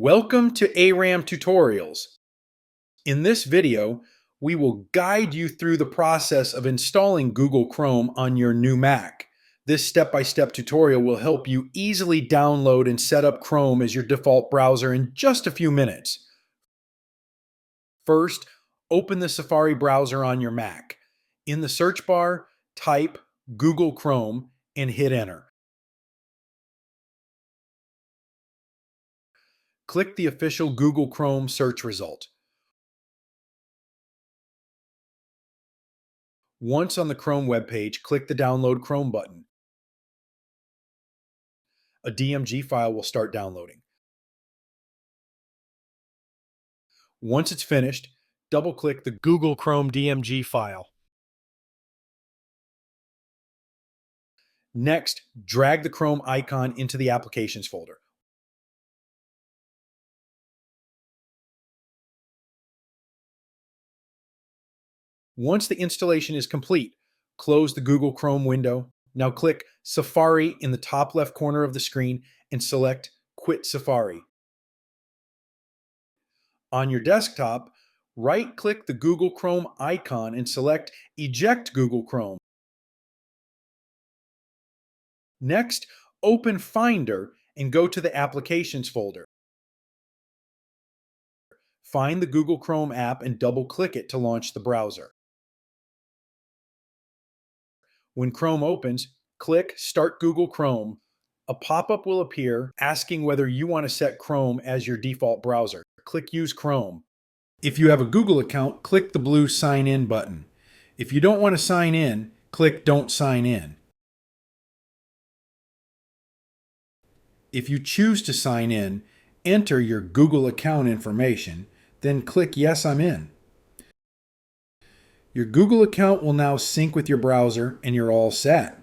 Welcome to Aram Tutorials. In this video, we will guide you through the process of installing Google Chrome on your new Mac. This step-by-step tutorial will help you easily download and set up Chrome as your default browser in just a few minutes. First, open the Safari browser on your Mac. In the search bar, type Google Chrome and hit enter. Click the official Google Chrome search result. Once on the Chrome webpage, click the Download Chrome button. A DMG file will start downloading. Once it's finished, double-click the Google Chrome DMG file. Next, drag the Chrome icon into the Applications folder. Once the installation is complete, close the Google Chrome window. Now click Safari in the top left corner of the screen and select Quit Safari. On your desktop, right-click the Google Chrome icon and select Eject Google Chrome. Next, open Finder and go to the Applications folder. Find the Google Chrome app and double-click it to launch the browser. When Chrome opens, click Start Google Chrome. A pop-up will appear asking whether you want to set Chrome as your default browser. Click Use Chrome. If you have a Google account, click the blue Sign In button. If you don't want to sign in, click Don't Sign In. If you choose to sign in, enter your Google account information, then click Yes, I'm in. Your Google account will now sync with your browser and you're all set.